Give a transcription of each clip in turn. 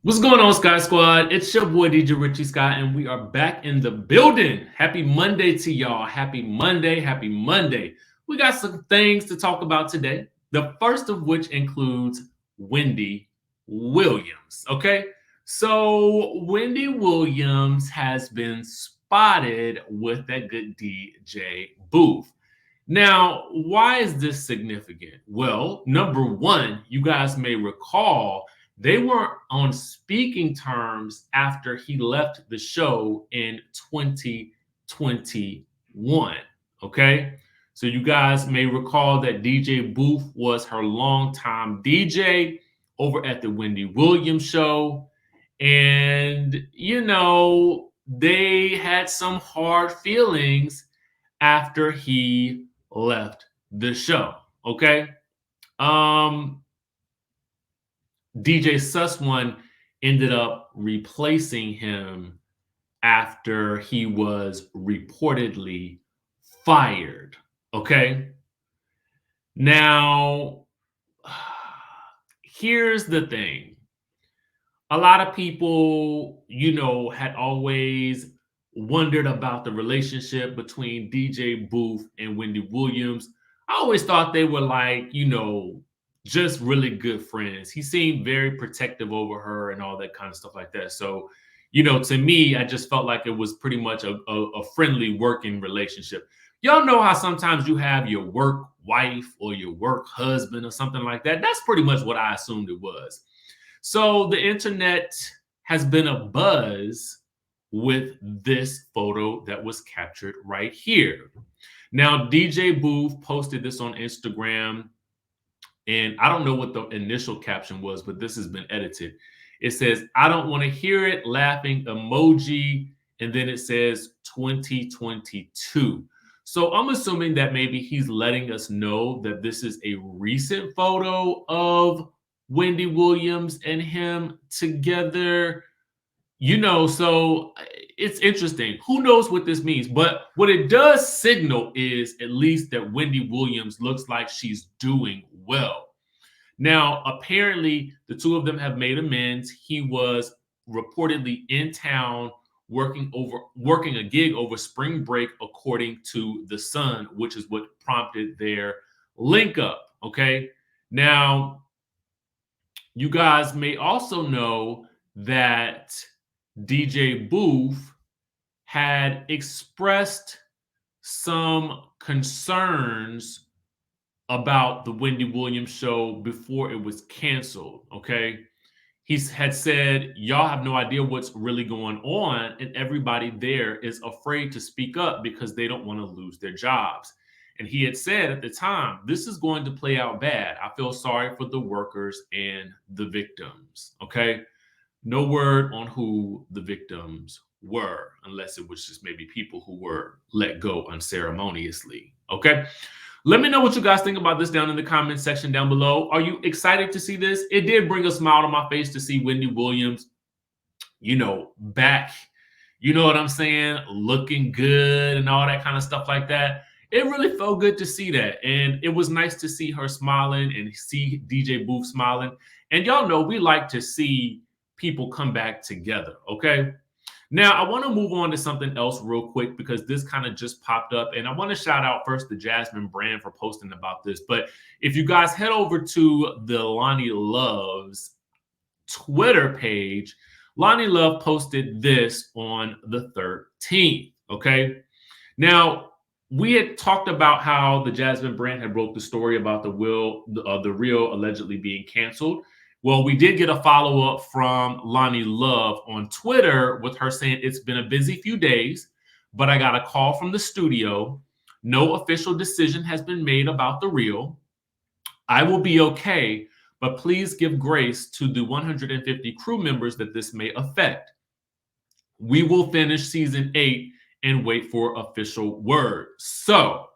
What's going on, Sky Squad? It's your boy DJ Richie Skye, and we are back in the building. Happy Monday to y'all. Happy Monday. Happy Monday. We got some things to talk about today. The first of which includes Wendy Williams. Okay. So, Wendy Williams has been spotted with that good DJ Boof. Now, why is this significant? Well, number one, you guys may recall they weren't on speaking terms after he left the show in 2021. Okay. So you guys may recall that DJ Booth was her longtime DJ over at the Wendy Williams show. And, they had some hard feelings after he left the show. Okay. Um, DJ Sus One ended up replacing him after he was reportedly fired. Okay. Now, here's the thing. A lot of people, had always wondered about the relationship between DJ Booth and Wendy Williams. I always thought they were like, just really good friends. He seemed very protective over her and all that kind of stuff like that. So, to me, I just felt like it was pretty much a friendly working relationship. Y'all know how sometimes you have your work wife or your work husband or something like that. That's pretty much what I assumed it was. So the internet has been a buzz with this photo that was captured right here. Now, DJ Booth posted this on Instagram, and I don't know what the initial caption was, but this has been edited. It says, "I don't want to hear it," laughing emoji, and then it says 2022. So I'm assuming that maybe he's letting us know that this is a recent photo of Wendy Williams and him together. So it's interesting. Who knows what this means? But what it does signal is at least that Wendy Williams looks like she's doing well. Now, apparently, the two of them have made amends. He was reportedly in town working a gig over spring break, according to The Sun, which is what prompted their link up. Okay. Now, you guys may also know that DJ Booth had expressed some concerns about the Wendy Williams show before it was canceled. Okay. He had said, "Y'all have no idea what's really going on, and everybody there is afraid to speak up because they don't want to lose their jobs." And he had said at the time, "This is going to play out bad. I feel sorry for the workers and the victims." Okay. No word on who the victims were, unless it was just maybe people who were let go unceremoniously. Okay. Let me know what you guys think about this down in the comment section down below. Are you excited to see this? It did bring a smile to my face to see Wendy Williams, back, you know what I'm saying, looking good and all that kind of stuff like that. It really felt good to see that. And it was nice to see her smiling and see DJ Booth smiling. And y'all know we like to see people come back together. Okay. Now, I want to move on to something else real quick because this kind of just popped up. And I want to shout out first the Jasmine brand for posting about this. But if you guys head over to the Loni Love's Twitter page, Loni Love posted this on the 13th. Okay. Now, we had talked about how the Jasmine brand had broke the story about the Real allegedly being canceled. Well, we did get a follow-up from Loni Love on Twitter with her saying, "It's been a busy few days, but I got a call from the studio. No official decision has been made about the Real. I will be okay, but please give grace to the 150 crew members that this may affect. We will finish season 8 and wait for official word." So,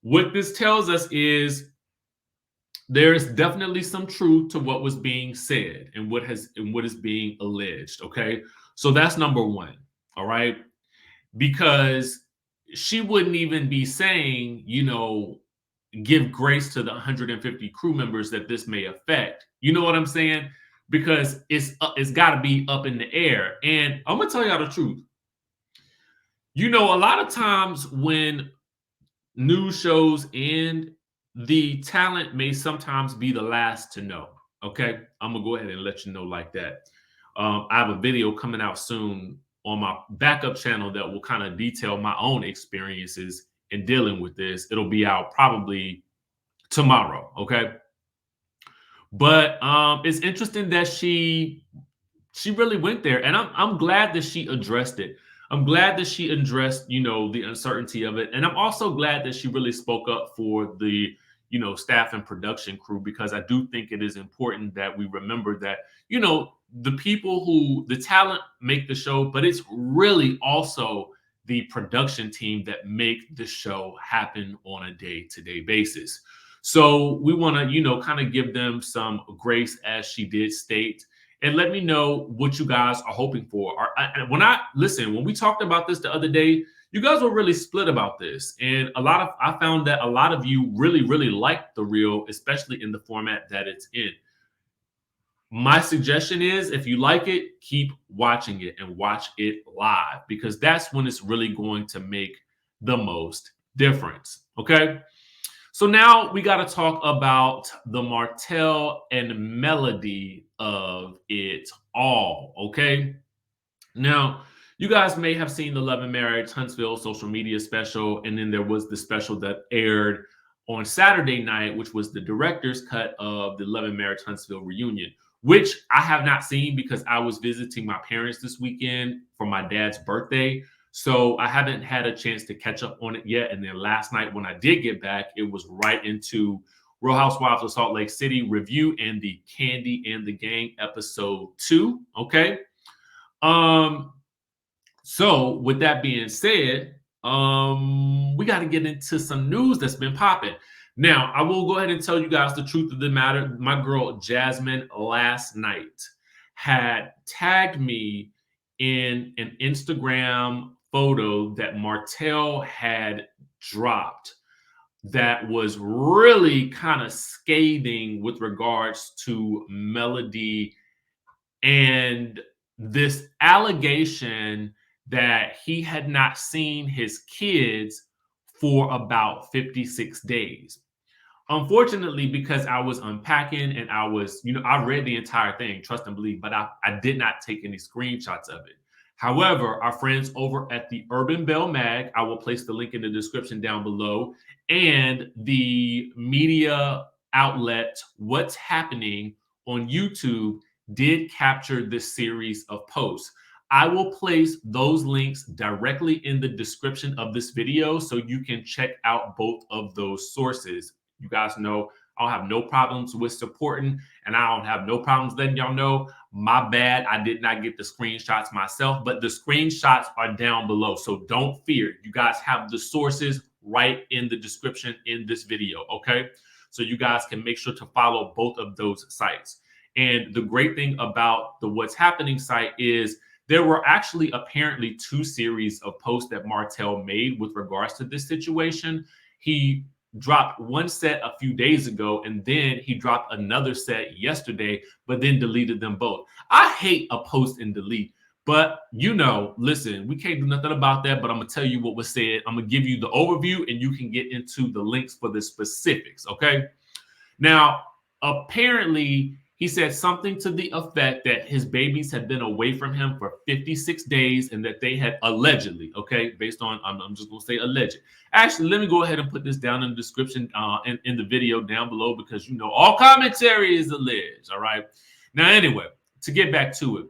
what this tells us is there is definitely some truth to what was being said and what is being alleged. Okay. So that's number one. All right. Because she wouldn't even be saying, give grace to the 150 crew members that this may affect. You know what I'm saying? because it's got to be up in the air. And I'm gonna tell y'all the truth. You know, a lot of times when news shows end, the talent may sometimes be the last to know. Okay, I'm gonna go ahead and let you know like that. I have a video coming out soon on my backup channel that will kind of detail my own experiences in dealing with this. It'll be out probably tomorrow. Okay, but it's interesting that she really went there, and I'm glad that she addressed it. I'm glad that she addressed, you know, the uncertainty of it, and I'm also glad that she really spoke up for the, you know, staff and production crew, because I do think it is important that we remember that, you know, the people who the talent make the show, but it's really also the production team that make the show happen on a day-to-day basis. So we want to, you know, kind of give them some grace, as she did state, and let me know what you guys are hoping for. When we talked about this the other day, you guys were really split about this, and I found that a lot of you really, really liked the reel, especially in the format that it's in. My suggestion is, if you like it, keep watching it and watch it live, because that's when it's really going to make the most difference. Okay. So now we got to talk about the Martell and melody of it all. Okay. Now, you guys may have seen the Love and Marriage Huntsville social media special, and then there was the special that aired on Saturday night, which was the director's cut of the Love and Marriage Huntsville reunion, which I have not seen because I was visiting my parents this weekend for my dad's birthday. So I haven't had a chance to catch up on it yet. And then last night, when I did get back, it was right into Real Housewives of Salt Lake City review and the Candy and the Gang episode 2. Okay. So with that being said, we got to get into some news that's been popping. Now, I will go ahead and tell you guys the truth of the matter. My girl Jasmine last night had tagged me in an Instagram photo that Martell had dropped that was really kind of scathing with regards to Melody and this allegation that he had not seen his kids for about 56 days. Unfortunately, because I was unpacking and I was, you know, I read the entire thing, trust and believe, but I did not take any screenshots of it. However, our friends over at the Urban Bell Mag, I will place the link in the description down below, and the media outlet What's Happening on YouTube did capture this series of posts. I will place those links directly in the description of this video so you can check out both of those sources. You guys know I don't have no problems with supporting, and I don't have no problems letting y'all know, my bad, I did not get the screenshots myself, but the screenshots are down below. So don't fear. You guys have the sources right in the description in this video, okay? So you guys can make sure to follow both of those sites. And the great thing about the What's Happening site is there were actually apparently 2 series of posts that Martell made with regards to this situation. He dropped one set a few days ago, and then he dropped another set yesterday, but then deleted them both. I hate a post and delete, but you know, listen, we can't do nothing about that, but I'm gonna tell you what was said. I'm gonna give you the overview and you can get into the links for the specifics, okay? Now, apparently, he said something to the effect that his babies had been away from him for 56 days and that they had allegedly, okay, based on, I'm just going to say alleged. Actually, let me go ahead and put this down in the description in the video down below, because, you know, all commentary is alleged, all right? Now, anyway, to get back to it,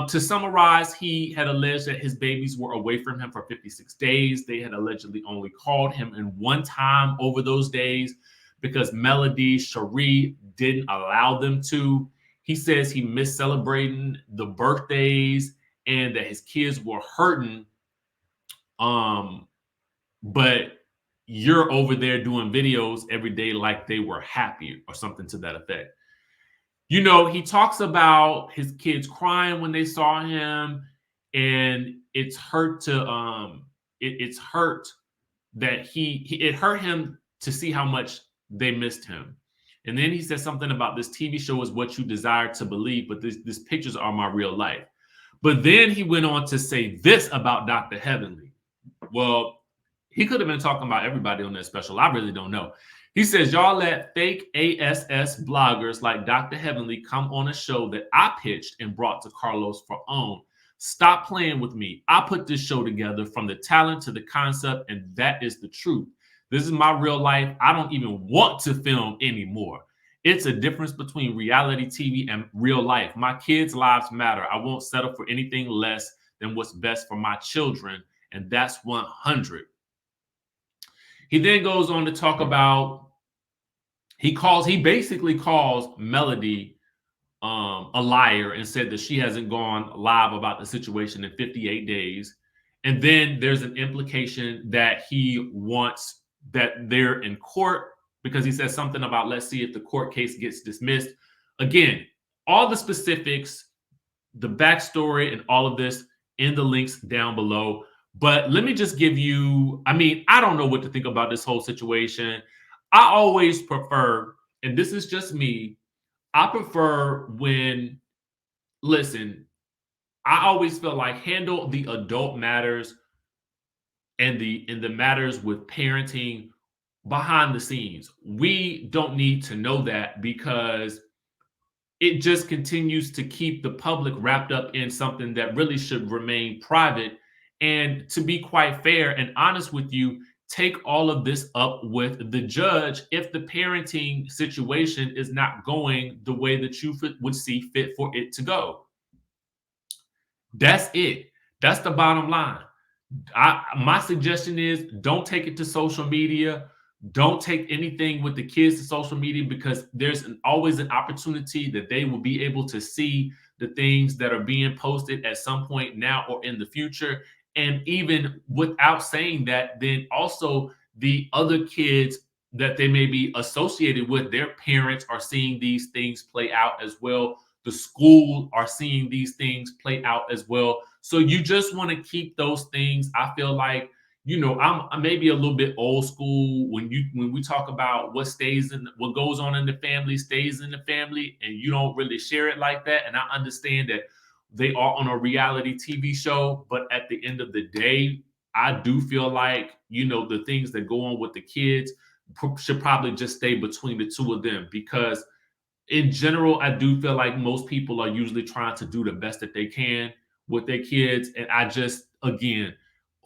to summarize, he had alleged that his babies were away from him for 56 days. They had allegedly only called him in one time over those days because Melody, Cherie didn't allow them to. He says he missed celebrating the birthdays and that his kids were hurting. But you're over there doing videos every day like they were happy or something to that effect. You know, he talks about his kids crying when they saw him, and it's hurt to it's hurt that it hurt him to see how much they missed him. And then he said something about this TV show is what you desire to believe, but these pictures are my real life. But then he went on to say this about Dr. Heavenly. Well, he could have been talking about everybody on that special. I really don't know. He says, y'all let fake ASS bloggers like Dr. Heavenly come on a show that I pitched and brought to Carlos for own. Stop playing with me. I put this show together from the talent to the concept, and that is the truth. This is my real life. I don't even want to film anymore. It's a difference between reality TV and real life. My kids' lives matter. I won't settle for anything less than what's best for my children, and that's 100. He then goes on to talk about, he basically calls Melody a liar and said that she hasn't gone live about the situation in 58 days. And then there's an implication that he wants that they're in court because he says something about, let's see if the court case gets dismissed. Again, all the specifics, the backstory, and all of this in the links down below. But let me just give you, I don't know what to think about this whole situation. I always prefer, and this is just me, I prefer when, listen, I always feel like handle the adult matters and the matters with parenting behind the scenes. We don't need to know that because it just continues to keep the public wrapped up in something that really should remain private. And to be quite fair and honest with you, take all of this up with the judge if the parenting situation is not going the way that you would see fit for it to go. That's it. That's the bottom line. My suggestion is don't take it to social media. Don't take anything with the kids to social media because there's always an opportunity that they will be able to see the things that are being posted at some point now or in the future. And even without saying that, then also the other kids that they may be associated with, their parents are seeing these things play out as well. The school are seeing these things play out as well. So you just want to keep those things. I feel like, I'm maybe a little bit old school when we talk about what goes on in the family stays in the family, and you don't really share it like that. And I understand that they are on a reality TV show, but at the end of the day, I do feel like, the things that go on with the kids should probably just stay between the two of them because in general, I do feel like most people are usually trying to do the best that they can with their kids. And I just, again,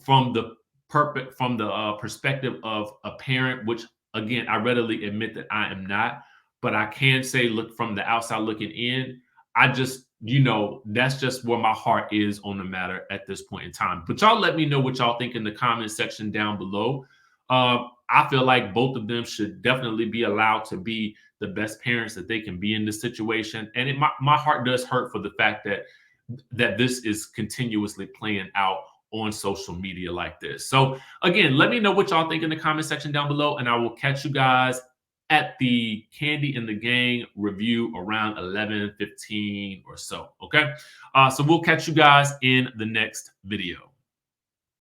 from the perspective of a parent, which again, I readily admit that I am not, but I can say, look from the outside looking in, I just, that's just where my heart is on the matter at this point in time. But y'all let me know what y'all think in the comment section down below. I feel like both of them should definitely be allowed to be the best parents that they can be in this situation. And my heart does hurt for the fact that this is continuously playing out on social media like this. So again, let me know what y'all think in the comment section down below, and I will catch you guys at the Candy and the Gang review around 11:15 or so. Okay. So we'll catch you guys in the next video.